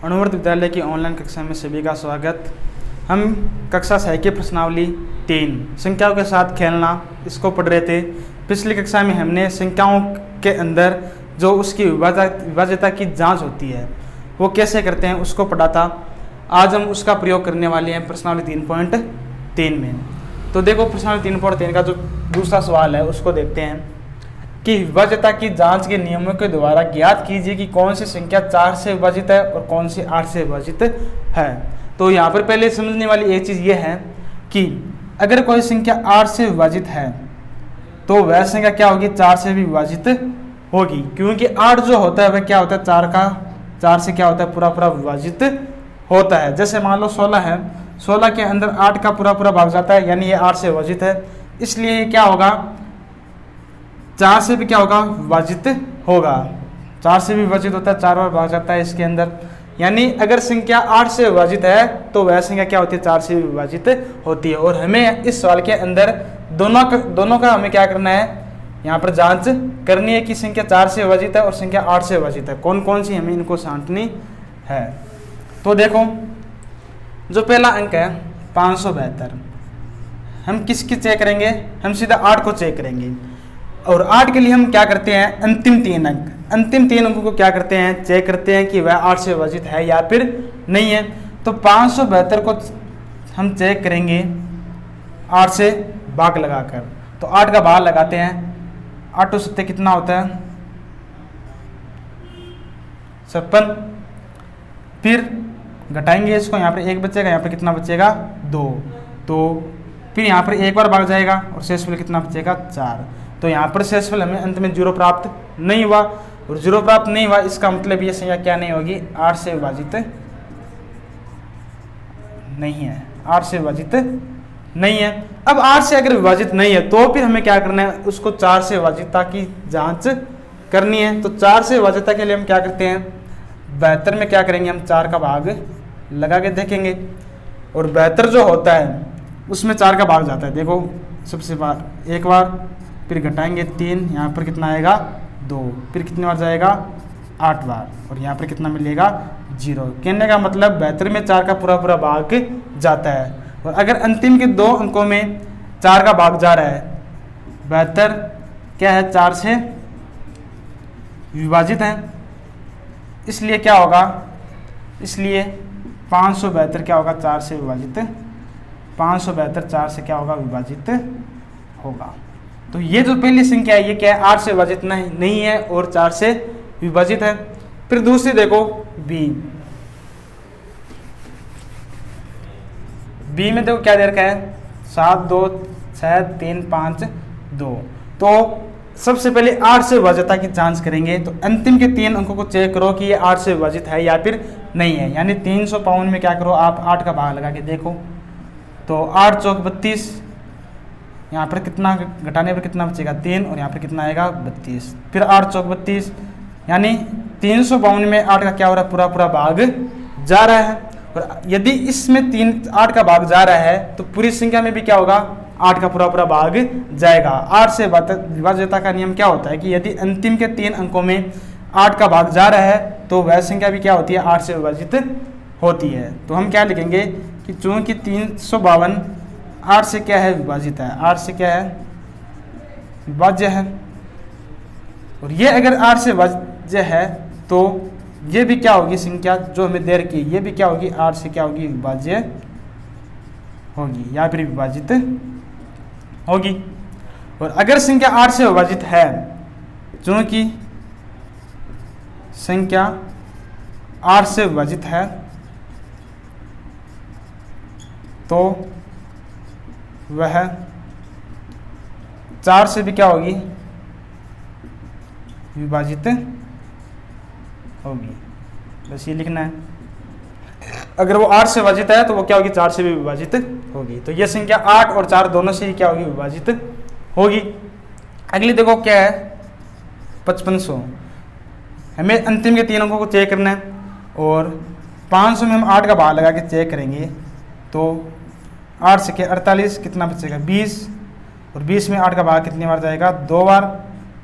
अणुवर्त विद्यालय की ऑनलाइन कक्षा में सभी का स्वागत। हम कक्षा 6 की प्रश्नावली 3 संख्याओं के साथ खेलना इसको पढ़ रहे थे। पिछली कक्षा में हमने संख्याओं के अंदर जो उसकी विभाज्यता की जांच होती है वो कैसे करते हैं उसको पढ़ा था। आज हम उसका प्रयोग करने वाले हैं प्रश्नावली 3.3 में। तो देखो प्रश्नावली 3.3 का जो दूसरा सवाल है उसको देखते हैं कि विभाज्यता की जांच के नियमों के द्वारा ज्ञात कीजिए कि कौन सी संख्या 4 से विभाजित है और कौन सी 8 से विभाजित है। तो यहाँ पर पहले समझने वाली एक चीज़ ये है कि अगर कोई संख्या 8 से विभाजित है तो वह संख्या क्या होगी, 4 से भी विभाजित होगी, क्योंकि 8 जो होता है वह क्या होता है, 4 से क्या होता है, पूरा विभाजित होता है। जैसे मान लो 16 है, 16 के अंदर 8 का पूरा भाग जाता है, यानी ये 8 से विभाजित है, इसलिए ये क्या होगा, 4 से भी क्या होगा, विभाजित होगा। 4 से भी विभाजित होता है, 4 बार भाग जाता है इसके अंदर, यानी अगर संख्या 8 से विभाजित है तो वह संख्या क्या होती है, 4 से भी विभाजित होती है। और हमें इस सवाल के अंदर दोनों का हमें क्या करना है, यहाँ पर जांच करनी है कि संख्या 4 से विभाजित है और संख्या 8 से विभाजित है, कौन कौन सी हमें इनको छांटनी है। तो देखो जो पहला अंक है 572, हम किसकी चेक करेंगे, हम सीधा 8 को चेक करेंगे। और 8 के लिए हम क्या करते हैं, अंतिम 3 अंकों को क्या करते हैं, चेक करते हैं कि वह 8 से विभाजित है या फिर नहीं है। तो 572 को हम चेक करेंगे 8 से भाग लगाकर। तो 8 का भाग लगाते हैं, 8 सत्ते कितना होता है, 56। फिर घटाएंगे इसको, यहाँ पर 1 बचेगा, यहाँ पर कितना बचेगा, 2। तो फिर यहाँ पर एक बार भाग जाएगा और शेषफल कितना बचेगा, 4। तो यहाँ पर शेषफल हमें अंत में 0 प्राप्त नहीं हुआ, और 0 प्राप्त नहीं हुआ इसका मतलब ये संख्या क्या नहीं होगी, 8 से विभाजित नहीं है, 8 से विभाजित नहीं है। अब 8 से अगर विभाजित नहीं है तो फिर हमें क्या करना है, उसको 4 से विभाजितता की जांच करनी है। तो 4 से विभाजितता के लिए हम क्या करते हैं, 72 में क्या करेंगे, हम 4 का भाग लगा के देखेंगे, और 72 जो होता है उसमें 4 का भाग जाता है। देखो सबसे बार एक बार, फिर घटाएंगे 3, यहाँ पर कितना आएगा, 2, फिर कितनी बार जाएगा, 8 बार, और यहाँ पर कितना मिलेगा, 0। कहने का मतलब 72 में 4 का पूरा भाग जाता है। और अगर अंतिम के 2 अंकों में 4 का भाग जा रहा है, 72 क्या है, 4 से विभाजित है, इसलिए क्या होगा, इसलिए 572 क्या होगा, 4 से विभाजित, 572 4 से क्या होगा, विभाजित होगा। तो ये जो पहली संख्या है ये क्या है, 8 से विभाजित नहीं है और 4 से विभाजित है। फिर दूसरी देखो बी में देखो क्या दे रखा है, 7 2 6 3 5 2। तो सबसे पहले 8 से विभाज्यता की जांच करेंगे। तो अंतिम के 3 अंकों को चेक करो कि ये 8 से विभाजित है या फिर नहीं है, यानी 352 में क्या करो, आप 8 का भाग लगा के देखो। तो 8 चौक 32, यहाँ पर कितना घटाने पर कितना बचेगा, 3, और यहाँ पर कितना आएगा, 32। फिर 8 चौक 32, यानी 352 में 8 का क्या हो रहा है, पूरा भाग जा रहा है। और यदि इसमें 8 का भाग जा रहा है तो पूरी संख्या में भी क्या होगा, 8 का पूरा भाग जाएगा। 8 से विभाज्यता का नियम क्या होता है कि यदि अंतिम के 3 अंकों में 8 का भाग जा रहा है तो वह संख्या भी क्या होती है, 8 से विभाजित होती है। तो हम क्या लिखेंगे कि चूंकि 352 8 से क्या है, विभाजित है, 8 से क्या है, विभाज्य है, और ये अगर 8 से विभाज्य है तो ये भी क्या होगी, संख्या जो हमें दे रखी है ये भी क्या होगी, 8 से क्या होगी, विभाज्य होगी या फिर विभाजित होगी। और अगर संख्या 8 से विभाजित है, चूंकि संख्या 8 से विभाजित है तो वह 4 से भी क्या होगी, विभाजित होगी। बस ये लिखना है, अगर वो 8 से विभाजित है तो वो क्या होगी, 4 से भी विभाजित होगी। तो ये संख्या 8 और 4 दोनों से ही क्या होगी, विभाजित होगी। अगली देखो क्या है, 5500। हमें अंतिम के 3 अंकों को चेक करना है, और 500 में हम 8 का भाग लगा के चेक करेंगे। तो 8 से 48 कितना बचेगा, 20, और 20 में 8 का भाग कितनी बार जाएगा, 2 बार,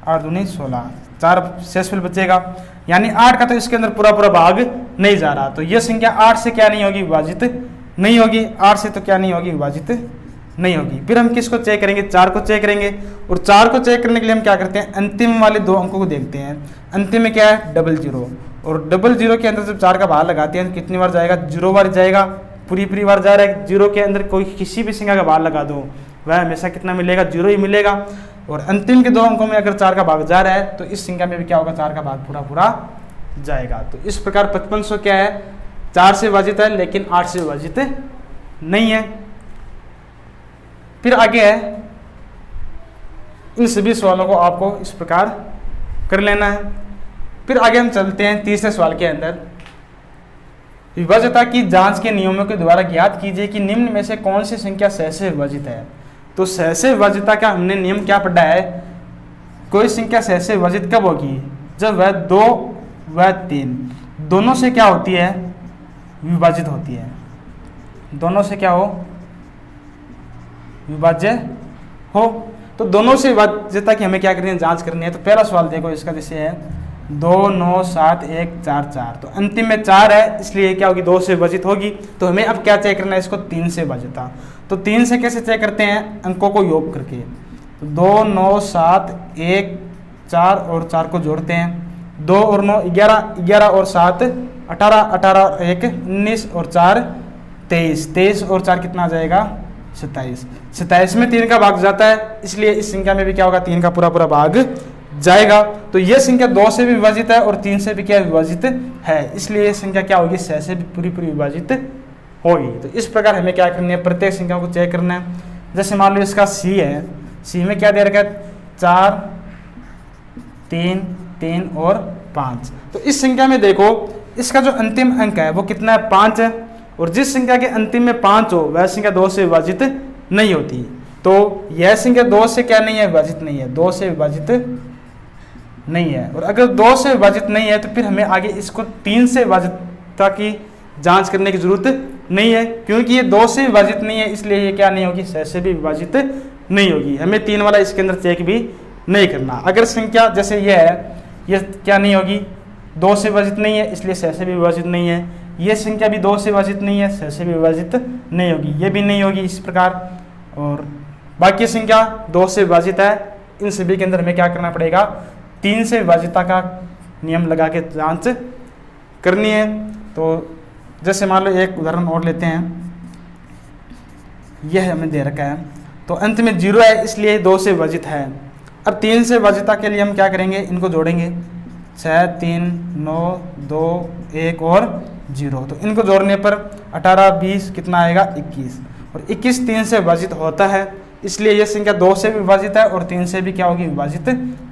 8 दूनी 16, 4 शेषफल बचेगा। यानी 8 का तो इसके अंदर पूरा भाग नहीं जा रहा। तो ये संख्या 8 से क्या नहीं होगी, विभाजित नहीं होगी। 8 से तो क्या नहीं होगी, विभाजित नहीं होगी। फिर हम किसको चेक करेंगे, 4 को चेक करेंगे। और 4 को चेक करने के लिए हम क्या करते हैं, अंतिम वाले 2 अंकों को देखते हैं। अंतिम में क्या है, 00, और 00 के अंदर जब 4 का भाग लगाते हैं तो कितनी बार जाएगा, 0 बार जाएगा, पूरी बार जा रहा है। 0 के अंदर कोई किसी भी संख्या का भाग लगा दो, वह हमेशा कितना मिलेगा, 0 ही मिलेगा। और अंतिम के 2 अंकों में अगर 4 का भाग जा रहा है तो इस संख्या में भी क्या होगा, 4 का भाग पूरा जाएगा। तो इस प्रकार 5500 क्या है, 4 से विभाजित है लेकिन 8 से विभाजित नहीं है। फिर आगे है, इन सभी सवालों को आपको इस प्रकार कर लेना है। फिर आगे हम चलते हैं तीसरे सवाल के अंदर। विभाज्यता की जांच के नियमों के द्वारा ज्ञात कीजिए कि निम्न में से कौन सी संख्या सह से विभाजित है। तो सह से विभाज्यता का हमने नियम क्या पढ़ा है, कोई संख्या सह से विभाजित कब होगी, जब वह 2 व 3 दोनों से क्या होती है, विभाजित होती है। दोनों से क्या हो, विभाज्य हो। तो दोनों से विभाज्यता की हमें क्या करनी है, जांच करनी है। तो पहला सवाल देखो इसका, जैसे है 2 9 7 1 4 4, तो अंतिम में 4 है इसलिए क्या होगी, 2 से विभाजित होगी। तो हमें अब क्या चेक करना है, इसको 3 से विभाज्यता। तो 3 से कैसे चेक करते हैं, अंकों को योग करके। तो 2 9 7 1 4 और 4 को जोड़ते हैं, 2 और 9 11, 11 और 7 18, 18 और 1 19 और 4 23, 23 और 4 कितना आ जाएगा, 27। 27 में 3 का भाग जाता है, इसलिए इस संख्या में भी क्या होगा, 3 का पूरा भाग जाएगा। तो यह संख्या 2 से भी विभाजित है और 3 से भी क्या विभाजित है, इसलिए यह संख्या क्या होगी, 6 से भी पूरी विभाजित होगी। तो इस प्रकार हमें क्या करना है, प्रत्येक संख्या को चेक करना है। जैसे मान लो इसका सी है, सी में क्या दे रखा है, 4 3 3 और 5। तो इस संख्या में देखो इसका जो अंतिम अंक है वो कितना है, 5 है। और जिस संख्या के अंतिम में 5 हो वह संख्या 2 से विभाजित नहीं होती। तो यह संख्या 2 से क्या नहीं है, विभाजित नहीं है, 2 से विभाजित नहीं है। और अगर 2 से विभाजित नहीं है तो फिर हमें आगे इसको 3 से विभाजितता की जांच करने की जरूरत नहीं है, क्योंकि ये 2 से विभाजित नहीं है, इसलिए ये क्या नहीं होगी, 6 से भी विभाजित नहीं होगी। हमें 3 वाला इसके अंदर चेक भी नहीं करना। अगर संख्या जैसे ये है, ये क्या नहीं होगी, 2 से विभाजित नहीं है, इसलिए 6 से भी विभाजित नहीं है। ये संख्या भी 2 से विभाजित नहीं है, 6 से भी विभाजित नहीं होगी, ये भी नहीं होगी इस प्रकार। और बाकी संख्या 2 से विभाजित है, इन सभी के अंदर हमें क्या करना पड़ेगा, 3 से विभाजितता का नियम लगा के जांच करनी है। तो जैसे मान लो एक उदाहरण और लेते हैं, यह हमें दे रखा है, तो अंत में 0 है इसलिए 2 से विभाजित है। अब 3 से विभाजितता के लिए हम क्या करेंगे, इनको जोड़ेंगे, 6 3 9 2 1 और 0। तो इनको जोड़ने पर 18 20 कितना आएगा, 21। और 21 3 से विभाजित होता है, इसलिए यह संख्या 2 से भी विभाजित है और 3 से भी क्या होगी, विभाजित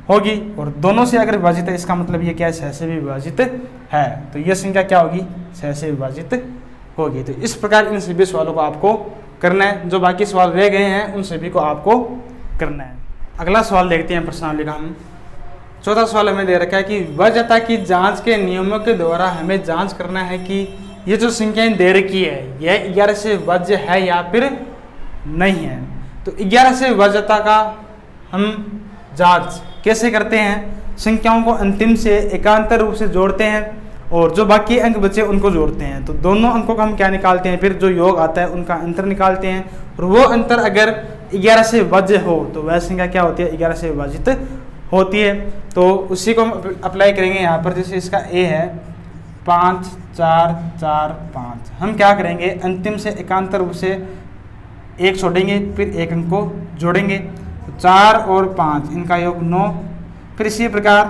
होगी। और दोनों से अगर विभाजित है इसका मतलब ये क्या है, 6 से भी विभाजित है। तो यह संख्या क्या होगी, 6 से विभाजित होगी। तो इस प्रकार इन सभी सवालों को आपको करना है। जो बाकी सवाल रह गए हैं उन सभी को आपको करना है। अगला सवाल देखते हैं प्रश्नावली का हम। चौथा सवाल हमें दे रखा है कि विभाज्यता की जांच के नियमों के द्वारा हमें जांच करना है कि ये जो संख्याएं दे रखी है यह 11 से विभाज्य है या फिर नहीं है। तो 11 से विभाज्यता का हम जांच कैसे करते हैं, संख्याओं को अंतिम से एकांतर रूप से जोड़ते हैं और जो बाकी अंक बचे उनको जोड़ते हैं। तो दोनों अंकों का हम क्या निकालते हैं, फिर जो योग आता है उनका अंतर निकालते हैं। और वो अंतर अगर 11 से विभाज्य हो तो वह संख्या क्या होती है, 11 से विभाजित होती है। तो उसी को हम अप्लाई करेंगे यहाँ पर। जैसे इसका ए है 5 4 4 5, हम क्या करेंगे, अंतिम से एकांतर रूप से 1 छोड़ेंगे, फिर एक अंक को जोड़ेंगे। तो 4 और 5 इनका योग 9, फिर इसी प्रकार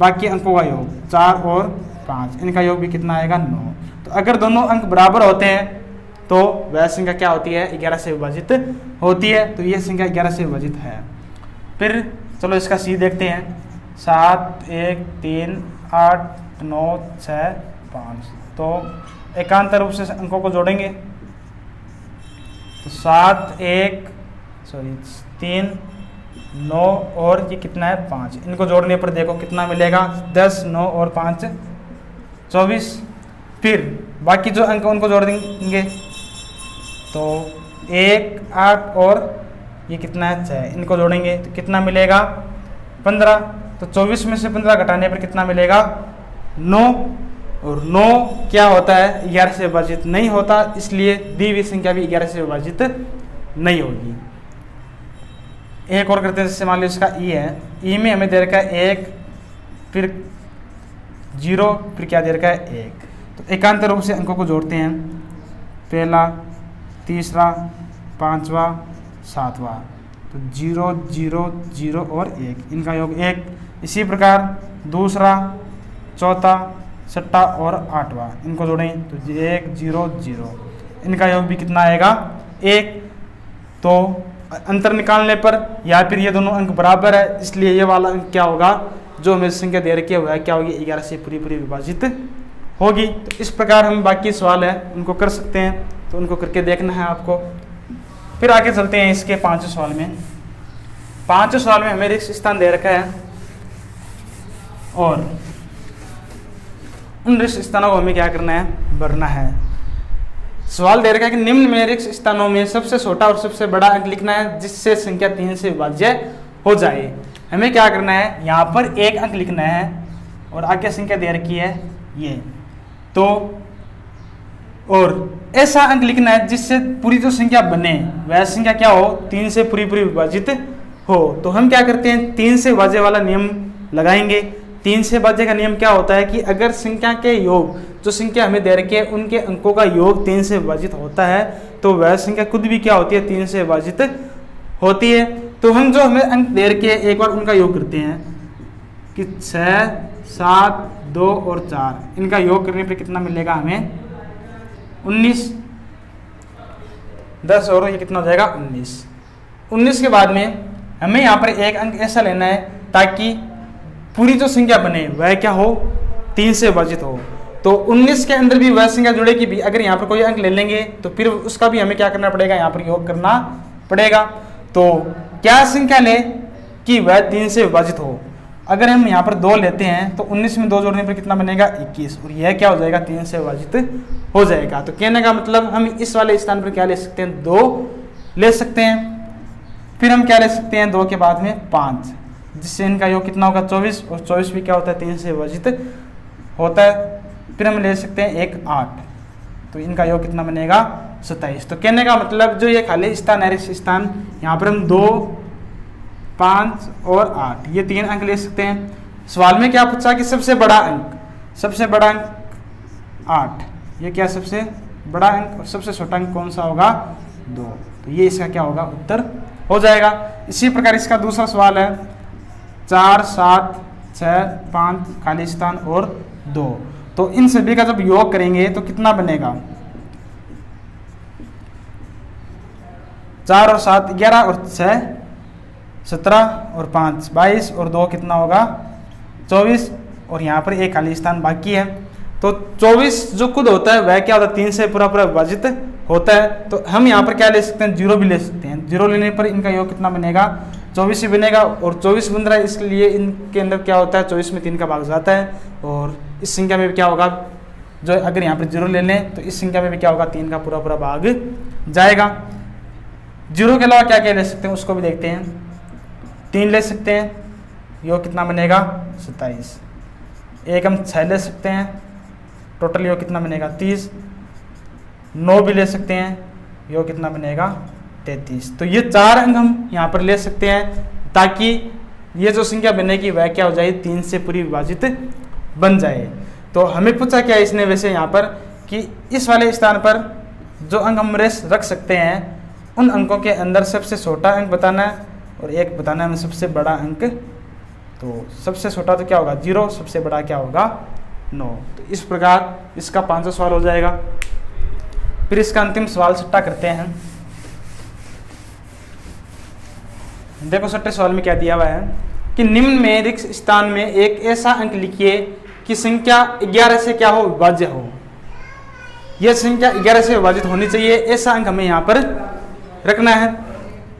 बाकी अंकों का योग 4 और 5 इनका योग भी कितना आएगा, 9। तो अगर दोनों अंक बराबर होते हैं तो वह संख्या क्या होती है, 11 से विभाजित होती है। तो यह संख्या 11 से विभाजित है। फिर चलो इसका सी देखते हैं, 7 1 3 8 9 6 5। तो एकांतर रूप से अंकों को जोड़ेंगे। तो 3 9 और ये कितना है, 5। इनको जोड़ने पर देखो कितना मिलेगा, 10 9 और 5 24। फिर बाकी जो अंक उनको जोड़ देंगे, तो 1 8 और ये कितना है, 6। इनको जोड़ेंगे तो कितना मिलेगा, 15। तो 24 में से 15 घटाने पर कितना मिलेगा, 9। और 9 क्या होता है, 11 से विभाजित नहीं होता, इसलिए दी हुई संख्या भी 11 से विभाजित नहीं होगी। एक और करते हैं, जैसे मान लो इसका ई है, ई में हमें दे रखा है 1, फिर 0, फिर क्या दे रखा है 1। तो एकांतर रूप से अंकों को जोड़ते हैं, पहला, तीसरा, पांचवा, सातवां, तो 0 0 0 और 1, इनका योग 1। इसी प्रकार दूसरा, चौथा, छठा और आठवां, इनको जोड़ें तो 1 0 0, इनका योग भी कितना आएगा 1। तो अंतर निकालने पर या फिर ये दोनों अंक बराबर है, इसलिए ये वाला अंक क्या होगा, जो हमें संख्या दे रखी है क्या होगी, 11 से पूरी विभाजित होगी। तो इस प्रकार हम बाकी सवाल है उनको कर सकते हैं, तो उनको करके देखना है आपको। फिर आगे चलते हैं इसके 5वें सवाल में। 5वें सवाल में हमें रिक्त स्थान दे रखा है और उन रिक्त स्थानों को हमें क्या करना है, भरना है। सवाल दे रखा है कि निम्न में रिक्त स्थानों में सबसे छोटा और सबसे बड़ा अंक लिखना है जिससे संख्या 3 से विभाज्य हो जाए। हमें क्या करना है, यहाँ पर एक अंक लिखना है और आगे संख्या दे रखी है ये, तो और ऐसा अंक लिखना है जिससे पूरी जो संख्या बने वह संख्या क्या हो, 3 से पूरी विभाजित हो। तो हम क्या करते हैं, 3 से विभाज्य वाला नियम लगाएंगे। 3 से विभाज्य का नियम क्या होता है कि अगर संख्या के योग, जो संख्या हमें दे रखी है उनके अंकों का योग 3 से विभाजित होता है, तो वह संख्या खुद भी क्या होती है, 3 से विभाजित होती है। तो हम जो हमें अंक दे रखे हैं एक बार उनका योग करते हैं कि 6 7 2 और 4, इनका योग करने पर कितना मिलेगा हमें, 19। 10 और ये कितना हो जाएगा 19। 19 के बाद में हमें यहाँ पर एक अंक ऐसा लेना है ताकि पूरी जो संख्या बने वह क्या हो, 3 से विभाजित हो। तो 19 के अंदर भी वह संख्या जुड़ेगी भी, अगर यहाँ पर कोई अंक ले लेंगे तो फिर उसका भी हमें क्या करना पड़ेगा, यहाँ पर योग करना पड़ेगा। तो क्या संख्या ले कि वह 3 से विभाजित हो। अगर हम यहाँ पर 2 लेते हैं तो 19 में 2 जोड़ने पर कितना बनेगा 21, और यह क्या हो जाएगा 3 से विभाजित हो जाएगा। तो कहने का मतलब हम इस वाले स्थान पर क्या ले सकते हैं, 2 ले सकते हैं। फिर हम क्या ले सकते हैं, 2 के बाद में 5, जिससे इनका योग कितना होगा 24, और 24 भी क्या होता है 3 से विभाजित होता है। फिर हम ले सकते हैं 1 8, तो इनका योग कितना बनेगा 27। तो कहने का मतलब जो ये खाली स्थान है रिक्त स्थान, यहाँ पर हम 2 5 और 8 ये 3 अंक ले सकते हैं। सवाल में क्या पूछा कि सबसे बड़ा अंक 8, ये क्या सबसे बड़ा अंक, और सबसे छोटा अंक कौन सा होगा 2, तो ये इसका क्या होगा उत्तर हो जाएगा। इसी प्रकार इसका दूसरा सवाल है 4 7 6 5 खाली स्थान और 2, तो इन सभी का जब योग करेंगे तो कितना बनेगा, 4 और 7 11 और 6 17 और 5 22 और 2 कितना होगा 24, और यहाँ पर एक खाली स्थान बाकी है। तो 24 जो खुद होता है वह क्या होता है 3 से पूरा विभाजित होता है। तो हम यहाँ पर क्या ले सकते हैं, 0 भी ले सकते हैं। 0 लेने पर इनका योग कितना बनेगा 24 ही बनेगा, और 24 बन रहा है इसलिए इनके अंदर क्या होता है 24 में 3 का भाग जाता है, और इस संख्या में भी क्या होगा, जो अगर यहाँ पर 0 ले लें तो इस संख्या में भी क्या होगा 3 का पूरा भाग जाएगा। 0 के अलावा क्या क्या ले सकते हैं उसको भी देखते हैं। 3 ले सकते हैं, योग कितना बनेगा 27। एक हम 6 ले सकते हैं, टोटल योग कितना बनेगा 30। 9 भी ले सकते हैं, योग कितना बनेगा 33। तो ये 4 अंक हम यहाँ पर ले सकते हैं ताकि ये जो संख्या बनेगी वह क्या हो जाए 3 से पूरी विभाजित बन जाए। तो हमें पूछा क्या इसने वैसे यहाँ पर कि इस वाले स्थान पर जो अंक हम रख सकते हैं उन अंकों के अंदर सबसे छोटा अंक बताना है और एक बताना है हमें सबसे बड़ा अंक। तो सबसे छोटा तो क्या होगा 0, सबसे बड़ा क्या होगा 9। तो इस प्रकार इसका 5वां सवाल हो जाएगा। फिर इसका अंतिम सवाल 6 करते हैं। देखो 6 सवाल में क्या दिया हुआ है कि निम्न में रिक्त स्थान में एक ऐसा अंक लिखिए कि संख्या 11 से क्या हो विभाज्य हो। यह संख्या 11 से विभाजित होनी चाहिए, ऐसा अंक हमें यहाँ पर रखना है।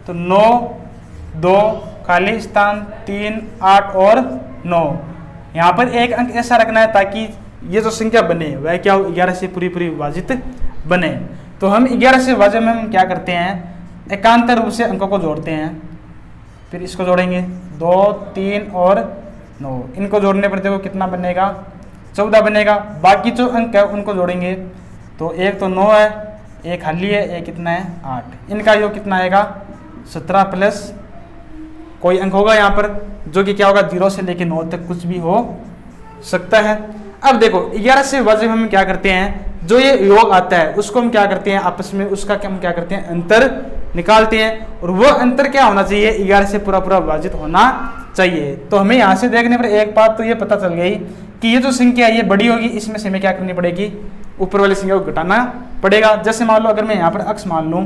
तो 9 2 खाली स्थान 3 8 और 9, यहाँ पर एक अंक ऐसा रखना है ताकि ये जो संख्या बने वह क्या हो 11 से पूरी विभाजित बने। तो हम 11 से विभाजन में हम क्या करते हैं, एकांतर रूप से अंकों को जोड़ते हैं। फिर इसको जोड़ेंगे 2 3 और 9, इनको जोड़ने पर देखो कितना बनेगा 14 बनेगा। बाकी जो अंक है उनको जोड़ेंगे तो एक तो 9 है, एक खाली है, एक कितना है 8। इनका योग कितना आएगा 17 प्लस कोई अंक होगा यहाँ पर जो कि क्या होगा 0 से लेकर 9 तक कुछ भी हो सकता है। अब देखो 11 से विभाजित हम क्या करते हैं, जो ये योग आता है उसको हम क्या करते हैं आपस में उसका हम क्या करते हैं अंतर निकालते हैं, और वो अंतर क्या होना चाहिए 11 से पूरा पूरा विभाजित होना चाहिए। तो हमें यहाँ से देखने पर एक बात तो ये पता चल गई कि ये जो संख्या है ये बड़ी होगी, इसमें से हमें क्या करनी पड़ेगी ऊपर वाली संख्या को घटाना पड़ेगा। जैसे मान लो अगर मैं यहाँ पर अक्स मान लूँ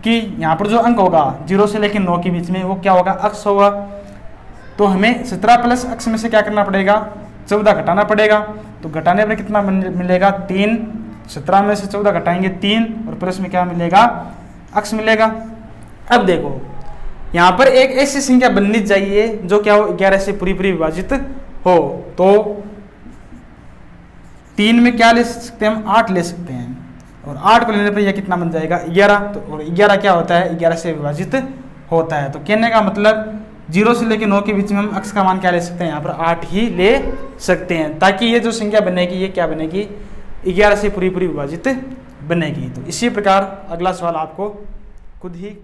कि यहाँ पर जो अंक होगा 0 से लेकर 9 के बीच में वो क्या होगा अक्स होगा, तो हमें 17 प्लस अक्स में से क्या करना पड़ेगा 14 घटाना पड़ेगा। तो घटाने पर कितना मिलेगा 3, 17 में से 14 घटाएंगे 3 और प्लस में क्या मिलेगा अक्स मिलेगा। अब देखो यहाँ पर एक ऐसी संख्या बननी चाहिए जो क्या हो 11 से पूरी पूरी विभाजित हो, तो 3 में क्या ले सकते हैं हम 8 ले सकते हैं, और 8 को लेने पर यह कितना बन जाएगा 11। तो और 11 क्या होता है 11 से विभाजित होता है। तो कहने का मतलब 0 से लेकर 9 के बीच में हम अक्स का मान क्या ले सकते हैं यहाँ पर 8 ही ले सकते हैं, ताकि ये जो संख्या बनेगी ये क्या बनेगी 11 से पूरी पूरी विभाजित बनेगी। तो इसी प्रकार अगला सवाल आपको खुद ही